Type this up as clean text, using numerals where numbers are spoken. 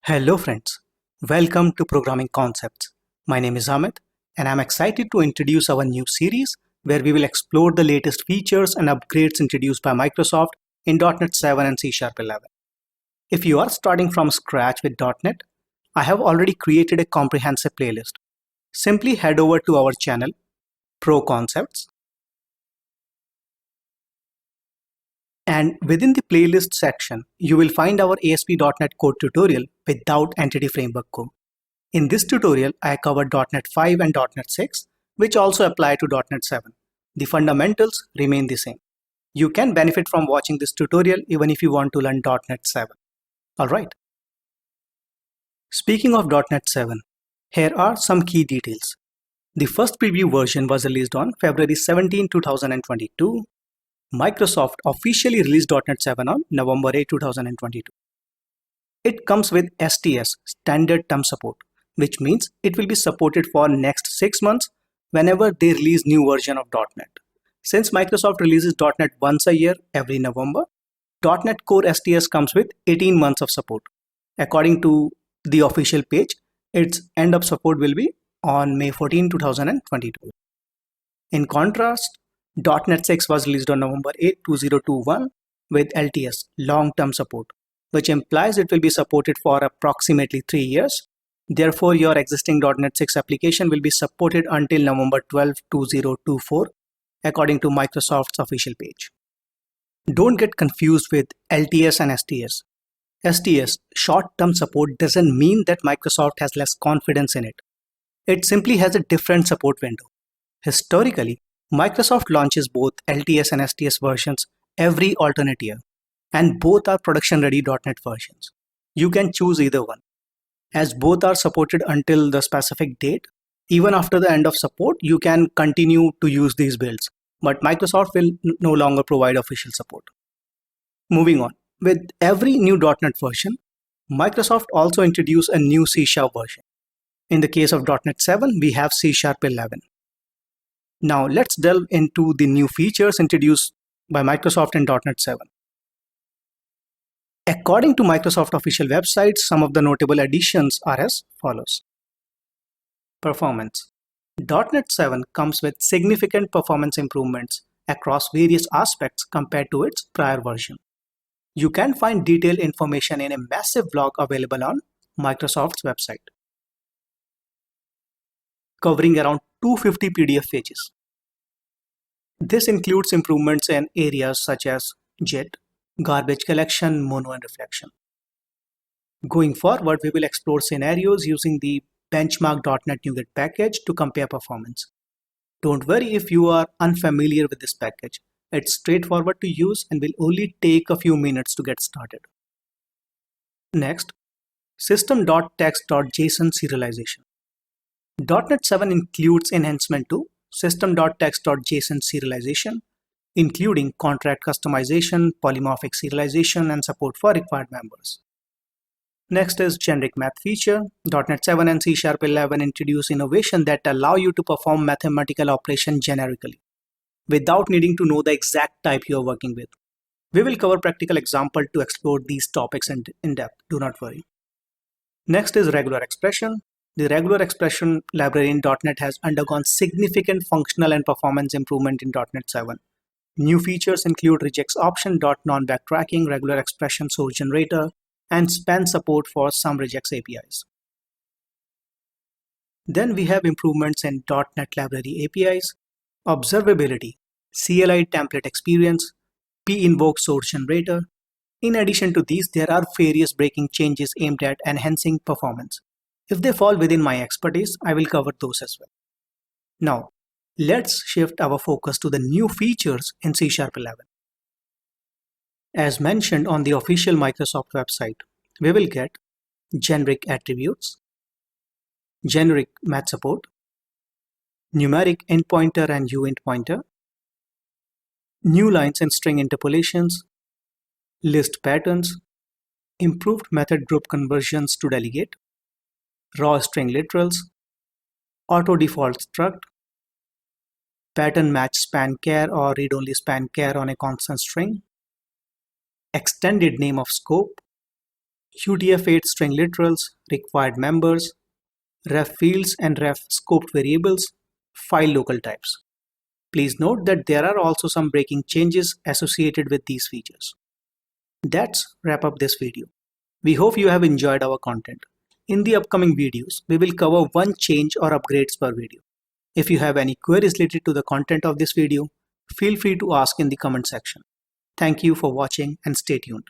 Hello friends, welcome to Programming Concepts. My name is Amit and I'm excited to introduce our new series where we will explore the latest features and upgrades introduced by Microsoft in .NET 7 and C# 11. If you are starting from scratch with .NET, I have already created a comprehensive playlist. Simply head over to our channel, Pro Concepts, and within the playlist section, you will find our ASP.NET Code tutorial without Entity Framework code. In this tutorial, I covered .NET 5 and .NET 6, which also apply to .NET 7. The fundamentals remain the same. You can benefit from watching this tutorial even if you want to learn .NET 7. Alright. Speaking of .NET 7, here are some key details. The first preview version was released on February 17, 2022. Microsoft officially released .NET 7 on November 8, 2022. It comes with STS, Standard Term Support, which means it will be supported for next 6 months whenever they release new version of .NET. Since Microsoft releases .NET once a year every November, .NET Core STS comes with 18 months of support. According to the official page, its end of support will be on May 14, 2022. In contrast, .NET 6 was released on November 8, 2021 with LTS, long-term support, which implies it will be supported for approximately 3 years. Therefore, your existing .NET 6 application will be supported until November 12, 2024, according to Microsoft's official page. Don't get confused with LTS and STS. STS, short-term support, doesn't mean that Microsoft has less confidence in it. It simply has a different support window. Historically, Microsoft launches both LTS and STS versions every alternate year, and both are production-ready .NET versions. You can choose either one. As both are supported until the specific date, even after the end of support, you can continue to use these builds, but Microsoft will no longer provide official support. Moving on, with every new .NET version, Microsoft also introduced a new C# version. In the case of .NET 7, we have C# 11. Now let's delve into the new features introduced by Microsoft in .NET 7. According to Microsoft official website, some of the notable additions are as follows. Performance. .NET 7 comes with significant performance improvements across various aspects compared to its prior version. You can find detailed information in a massive blog available on Microsoft's website, covering around 250 PDF pages. This includes improvements in areas such as JIT, garbage collection, mono, and reflection. Going forward, we will explore scenarios using the benchmark.NET NuGet package to compare performance. Don't worry if you are unfamiliar with this package. It's straightforward to use and will only take a few minutes to get started. Next, system.text.json serialization. .NET 7 includes enhancement to system.text.json serialization, including contract customization, polymorphic serialization, and support for required members. Next is generic math feature. .NET 7 and C# 11 introduce innovation that allow you to perform mathematical operation generically, without needing to know the exact type you are working with. We will cover practical example to explore these topics in depth, do not worry. Next is regular expression. The regular expression library in .NET has undergone significant functional and performance improvement in .NET 7. New features include regex option, non-backtracking, regular expression source generator, and span support for some regex APIs. Then we have improvements in .NET library APIs, observability, CLI template experience, pinvoke source generator. In addition to these, there are various breaking changes aimed at enhancing performance. If they fall within my expertise, I will cover those as well. Now, let's shift our focus to the new features in C# 11. As mentioned on the official Microsoft website, we will get generic attributes, generic math support, numeric int pointer and uint pointer, new lines and string interpolations, list patterns, improved method group conversions to delegate, raw string literals, auto default struct, pattern match span char or read-only span char on a constant string, extended name of scope, UTF-8 string literals, required members, ref fields and ref scoped variables, file local types. Please note that there are also some breaking changes associated with these features. That's wrap up this video. We hope you have enjoyed our content. In the upcoming videos, we will cover one change or upgrades per video. If you have any queries related to the content of this video, feel free to ask in the comment section. Thank you for watching and stay tuned.